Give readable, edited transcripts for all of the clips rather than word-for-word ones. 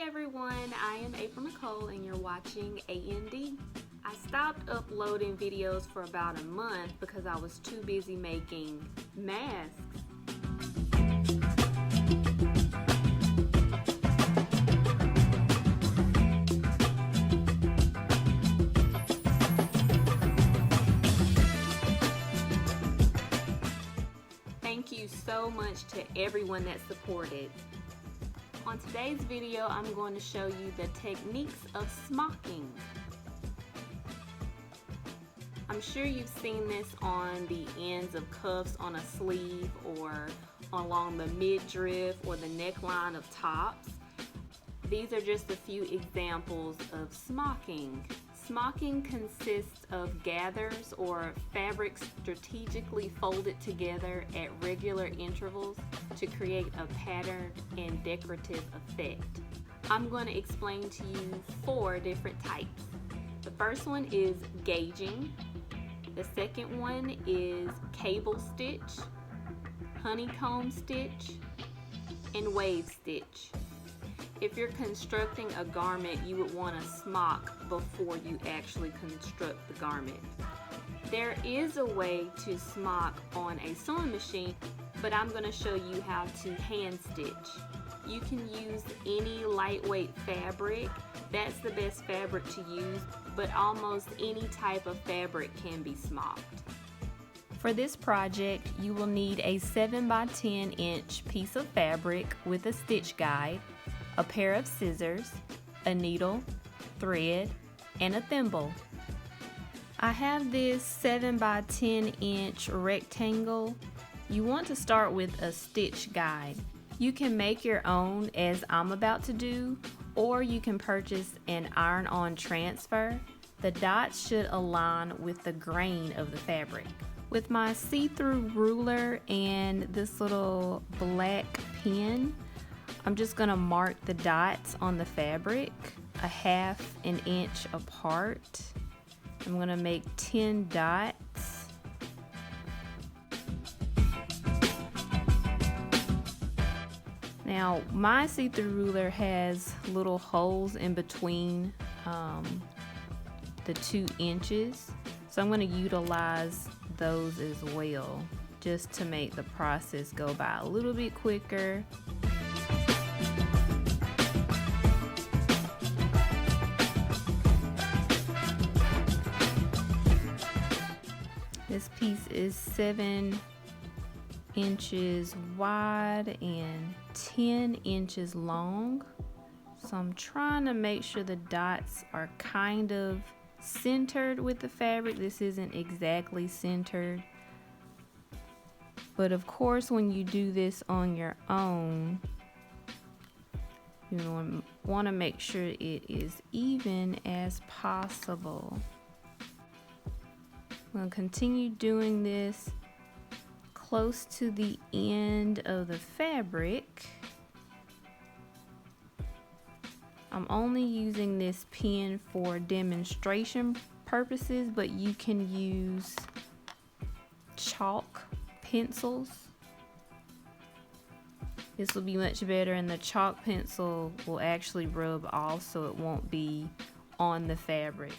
everyone, I am April Nicole and you're watching AND. I stopped uploading videos for about a month because I was too busy making masks. Thank you so much to everyone that supported. On today's video, I'm going to show you the techniques of smocking. I'm sure you've seen this on the ends of cuffs on a sleeve or along the midriff or the neckline of tops. These are just a few examples of smocking. Smocking consists of gathers or fabrics strategically folded together at regular intervals to create a pattern and decorative effect. I'm going to explain to you 4 different types. The first one is gauging. The second one is cable stitch, honeycomb stitch, and wave stitch. If you're constructing a garment, you would want to smock before you actually construct the garment. There is a way to smock on a sewing machine, but I'm going to show you how to hand stitch. You can use any lightweight fabric. That's the best fabric to use, but almost any type of fabric can be smocked. For this project, you will need a 7 by 10 inch piece of fabric with a stitch guide, a pair of scissors, a needle, thread, and a thimble. I have this 7 by 10 inch rectangle. You want to start with a stitch guide. You can make your own as I'm about to do, or you can purchase an iron-on transfer. The dots should align with the grain of the fabric. With my see-through ruler and this little black pen, I'm just going to mark the dots on the fabric a 1/2 an inch apart. I'm going to make 10 dots. Now my see-through ruler has little holes in between the 2 inches, so I'm going to utilize those as well just to make the process go by a little bit quicker. This piece is 7 inches wide and 10 inches long. So I'm trying to make sure the dots are kind of centered with the fabric. This isn't exactly centered. But of course, when you do this on your own, you want to make sure it is even as possible. I'm going to continue doing this close to the end of the fabric. I'm only using this pen for demonstration purposes, but you can use chalk pencils. This will be much better, and the chalk pencil will actually rub off so it won't be on the fabric.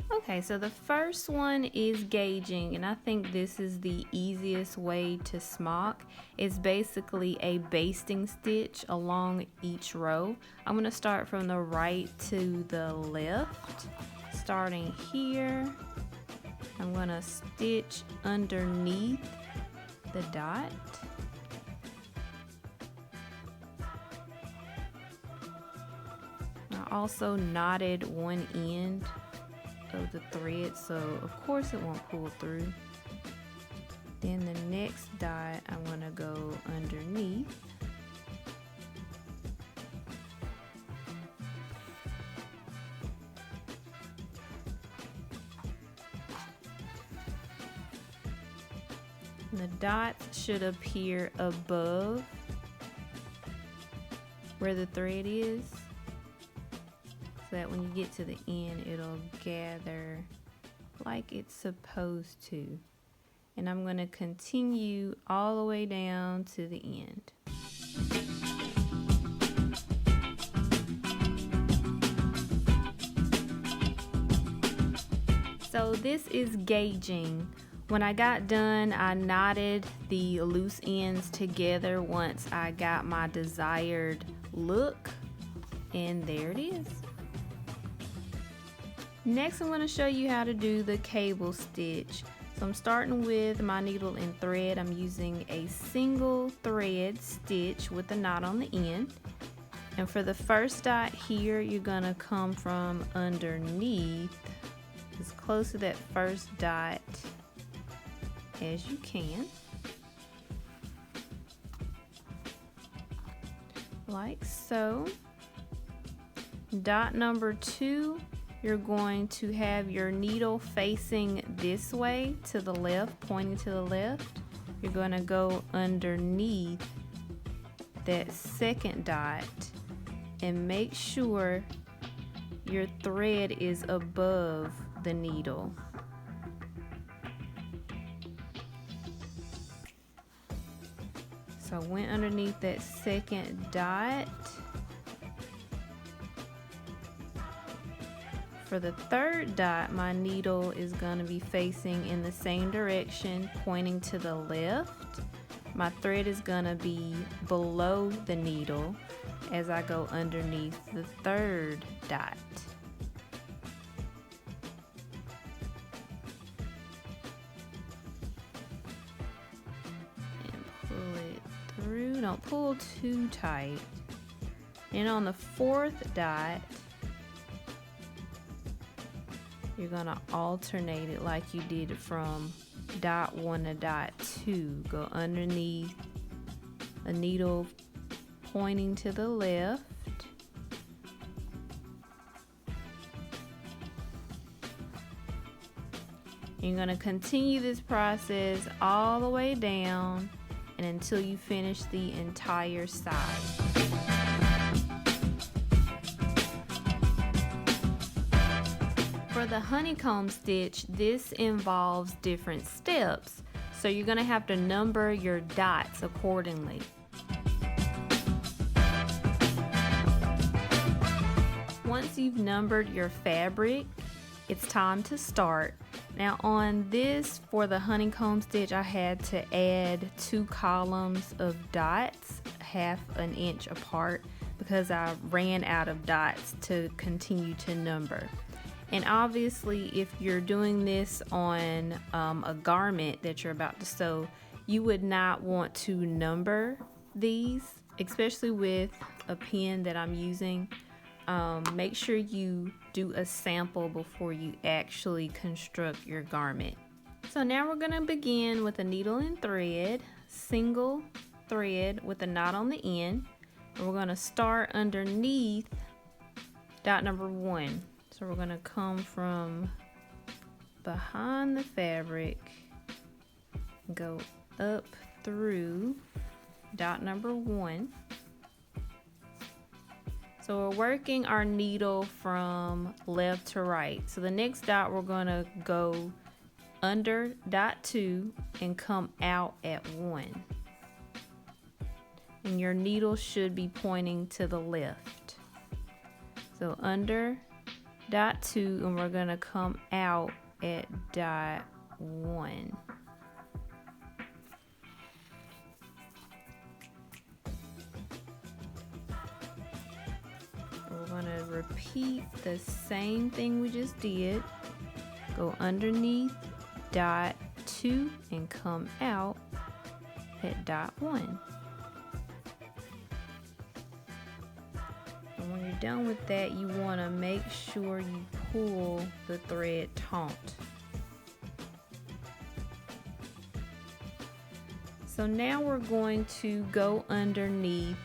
Okay, so the first one is gauging, and I think this is the easiest way to smock. It's basically a basting stitch along each row. I'm going to start from the right to the left. Starting here, I'm going to stitch underneath the dot. I also knotted one end of the thread, so of course it won't pull through. Then the next dot I'm going to go underneath. And the dots should appear above where the thread is, so that when you get to the end, it'll gather like it's supposed to. And I'm going to continue all the way down to the end. So this is gauging. When I got done, I knotted the loose ends together once I got my desired look, and there it is. Next, I'm going to show you how to do the cable stitch. So I'm starting with my needle and thread. I'm using a single thread stitch with a knot on the end. And for the first dot here, you're going to come from underneath as close to that first dot as you can, like so. Dot number 2, you're going to have your needle facing this way to the left, pointing to the left. You're going to go underneath that second dot and make sure your thread is above the needle. So I went underneath that second dot. For the third dot, my needle is going to be facing in the same direction, pointing to the left. My thread is going to be below the needle as I go underneath the third dot. Don't pull too tight. And on the fourth dot, you're gonna alternate it like you did from dot 1 to dot 2. Go underneath a needle pointing to the left. You're gonna continue this process all the way down and until you finish the entire side. For the honeycomb stitch, this involves different steps, so you're going to have to number your dots accordingly. Once you've numbered your fabric, it's time to start. Now on this, for the honeycomb stitch, I had to add 2 columns of dots, 1/2 inch apart, because I ran out of dots to continue to number. And obviously, if you're doing this on a garment that you're about to sew, you would not want to number these, especially with a pen that I'm using. Make sure you do a sample before you actually construct your garment. So now we're going to begin with a needle and thread, single thread with a knot on the end. And we're going to start underneath dot number 1. So we're going to come from behind the fabric, go up through dot number 1. So we're working our needle from left to right. So the next dot, we're going to go under dot 2 and come out at 1. And your needle should be pointing to the left. So under dot 2, and we're going to come out at dot 1. We're going to repeat the same thing we just did. Go underneath dot 2 and come out at dot 1. And when you're done with that, you want to make sure you pull the thread taut. So now we're going to go underneath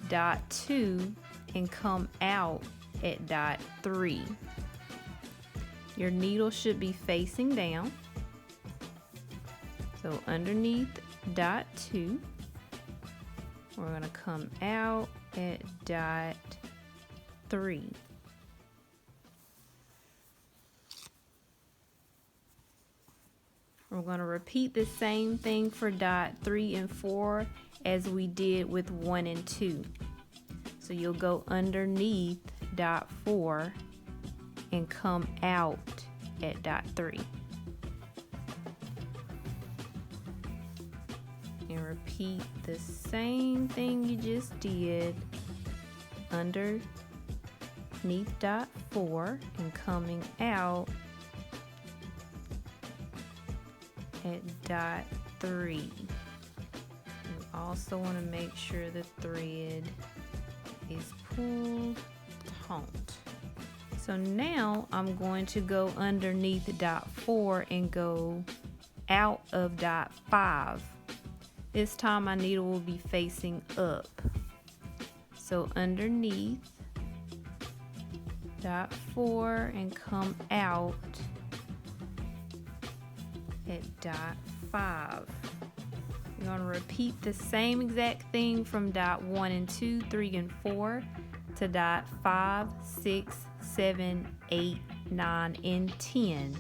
dot 2 and come out at dot 3. Your needle should be facing down. So underneath dot 2, we're going to come out at dot 3. We're going to repeat the same thing for dot 3 and 4 as we did with 1 and 2. So you'll go underneath dot 4 and come out at dot 3. And repeat the same thing you just did underneath dot 4 and coming out at dot 3. You also want to make sure the thread is pulled taut. So now I'm going to go underneath dot 4 and go out of dot 5. This time my needle will be facing up. So underneath dot 4 and come out at dot 5. You're going to repeat the same exact thing from dot 1 and 2, 3 and 4 to dot 5, 6, 7, 8, 9, and 10.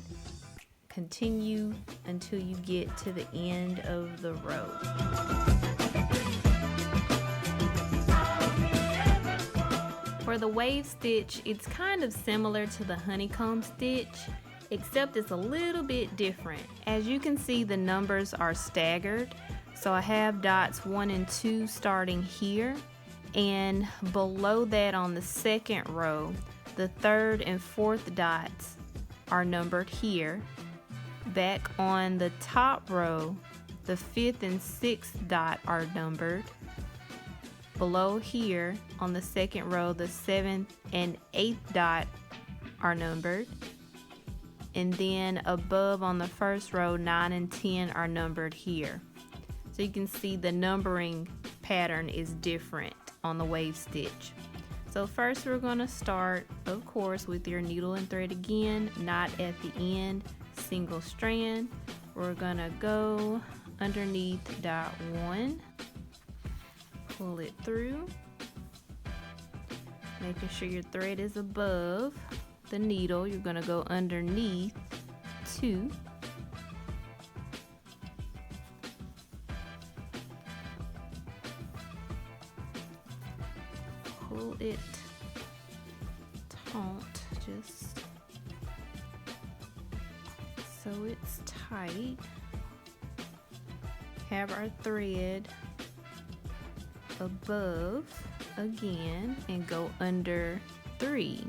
Continue until you get to the end of the row. For the wave stitch, it's kind of similar to the honeycomb stitch, except it's a little bit different. As you can see, the numbers are staggered. So I have dots 1 and 2 starting here, and below that on the second row, the third and fourth dots are numbered here. Back on the top row, the fifth and sixth dot are numbered. Below here on the second row, the seventh and eighth dot are numbered. And then above on the first row, 9 and 10 are numbered here. So you can see the numbering pattern is different on the wave stitch. So first we're going to start, of course, with your needle and thread again, not at the end, single strand. We're going to go underneath dot 1, pull it through, making sure your thread is above the needle. You're going to go underneath 2, pull it taut just so it's tight. Have our thread above again and go under 3.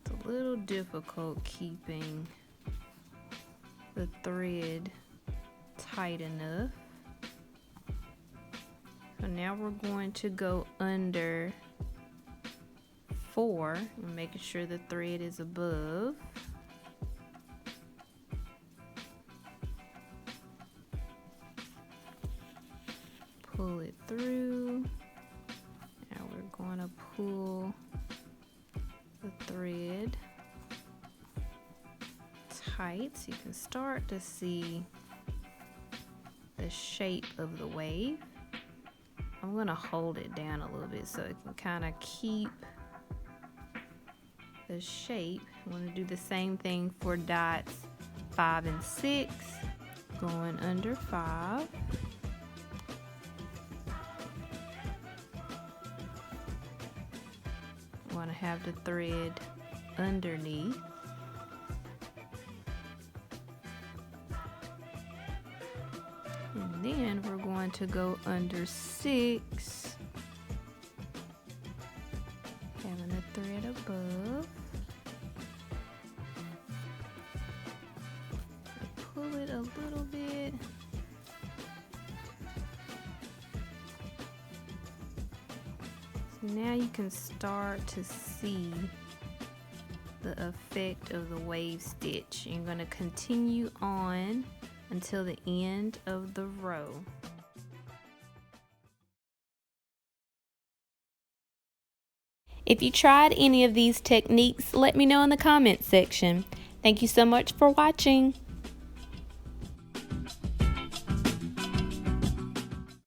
A little difficult keeping the thread tight enough. So now we're going to go under 4 and making sure the thread is above. Pull it through. Now we're going to pull the thread tight so you can start to see the shape of the wave. I'm going to hold it down a little bit so it can kind of keep the shape. I'm going to do the same thing for dots 5 and 6, going under 5. I want to have the thread underneath. And then we're going to go under 6, having a thread above. Pull it a little bit. So now you can start to see the effect of the wave stitch. You're going to continue on until the end of the row. If you tried any of these techniques, let me know in the comments section. Thank you so much for watching.